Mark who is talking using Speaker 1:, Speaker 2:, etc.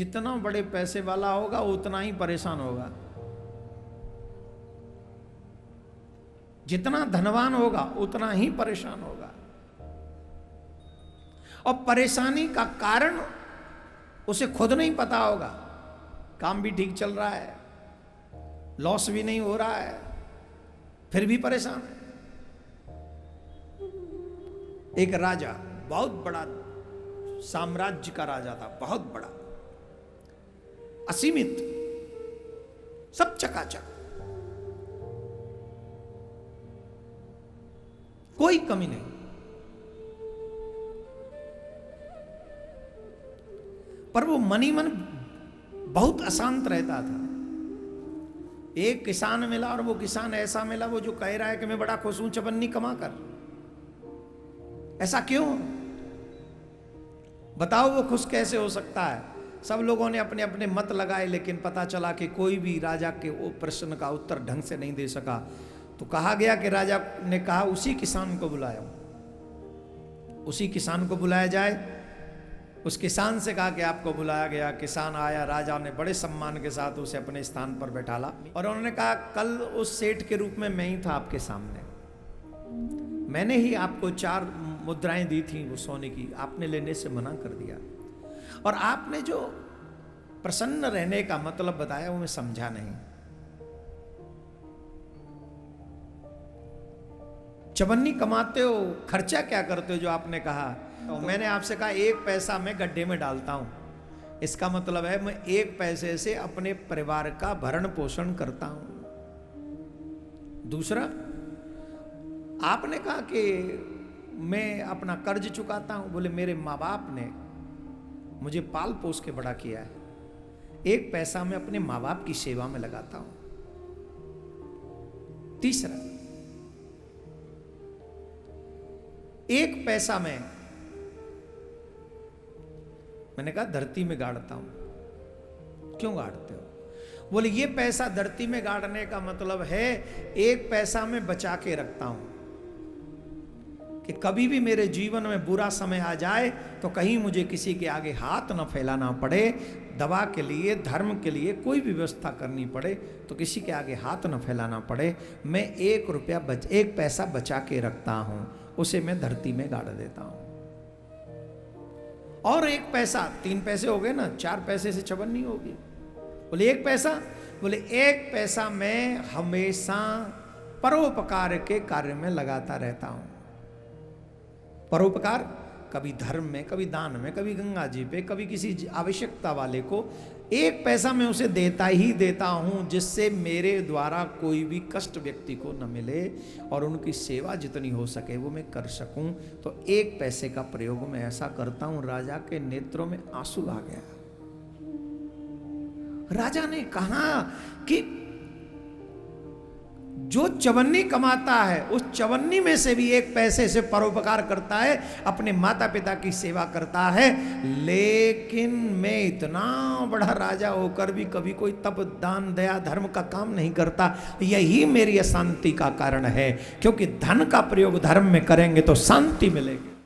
Speaker 1: जितना बड़े पैसे वाला होगा उतना ही परेशान होगा, जितना धनवान होगा उतना ही परेशान होगा। और परेशानी का कारण उसे खुद नहीं पता होगा। काम भी ठीक चल रहा है, लॉस भी नहीं हो रहा है, फिर भी परेशान है। एक राजा, बहुत बड़ा साम्राज्य का राजा था, बहुत बड़ा, असीमित, सब चकाचक, कोई कमी नहीं। पर वो मनी मन बहुत अशांत रहता था। एक किसान मिला और वो किसान ऐसा मिला वो जो कह रहा है कि मैं बड़ा खुश हूं चवन्नी कमा कर। ऐसा क्यों? बताओ वो खुश कैसे हो सकता है? सब लोगों ने अपने अपने मत लगाए, लेकिन पता चला कि कोई भी राजा के वो प्रश्न का उत्तर ढंग से नहीं दे सका। तो कहा गया कि राजा ने कहा उसी किसान को बुलाया, उसी किसान को बुलाया जाए। उस किसान से कहा कि आपको बुलाया गया। किसान आया, राजा ने बड़े सम्मान के साथ उसे अपने स्थान पर बैठाला और उन्होंने कहा कल उस सेठ के रूप में मैं ही था आपके सामने, मैंने ही आपको 4 मुद्राएं दी थी वो सोने की, आपने लेने से मना कर दिया। और आपने जो प्रसन्न रहने का मतलब बताया वो मैं समझा नहीं। चवन्नी कमाते हो, खर्चा क्या करते हो जो आपने कहा? तो मैंने आपसे कहा 1 पैसा मैं गड्ढे में डालता हूं, इसका मतलब है मैं 1 पैसे से अपने परिवार का भरण पोषण करता हूं। दूसरा, आपने कहा कि मैं अपना कर्ज चुकाता हूं, बोले मेरे माँ बाप ने मुझे पाल पोस के बड़ा किया है, 1 पैसा मैं अपने माँ बाप की सेवा में लगाता हूं। तीसरा, 1 पैसा मैंने कहा धरती में गाड़ता हूं। क्यों गाड़ते हो? बोले ये पैसा धरती में गाड़ने का मतलब है 1 पैसा मैं बचा के रखता हूं कि कभी भी मेरे जीवन में बुरा समय आ जाए तो कहीं मुझे किसी के आगे हाथ न फैलाना पड़े, दवा के लिए, धर्म के लिए कोई भी व्यवस्था करनी पड़े तो किसी के आगे हाथ न फैलाना पड़े। मैं 1 पैसा बचा के रखता हूं, उसे मैं धरती में गाड़ देता हूं। और 1 पैसा, 3 पैसे हो गए ना, 4 पैसे से चवन्नी होगी। बोले 1 पैसा, बोले 1 पैसा मैं हमेशा परोपकार के कार्य में लगाता रहता हूं। परोपकार, कभी धर्म में, कभी दान में, कभी गंगा जी पे, कभी किसी आवश्यकता वाले को 1 पैसा मैं उसे देता ही देता हूं, जिससे मेरे द्वारा कोई भी कष्ट व्यक्ति को न मिले और उनकी सेवा जितनी हो सके वो मैं कर सकूं। तो 1 पैसे का प्रयोग मैं ऐसा करता हूं। राजा के नेत्रों में आंसू आ गया। राजा ने कहा कि जो चवन्नी कमाता है उस चवन्नी में से भी 1 पैसे से परोपकार करता है, अपने माता पिता की सेवा करता है। लेकिन मैं इतना बड़ा राजा होकर भी कभी कोई तप, दान, दया, धर्म का काम नहीं करता। यही मेरी अशांति का कारण है, क्योंकि धन का प्रयोग धर्म में करेंगे तो शांति मिलेगी।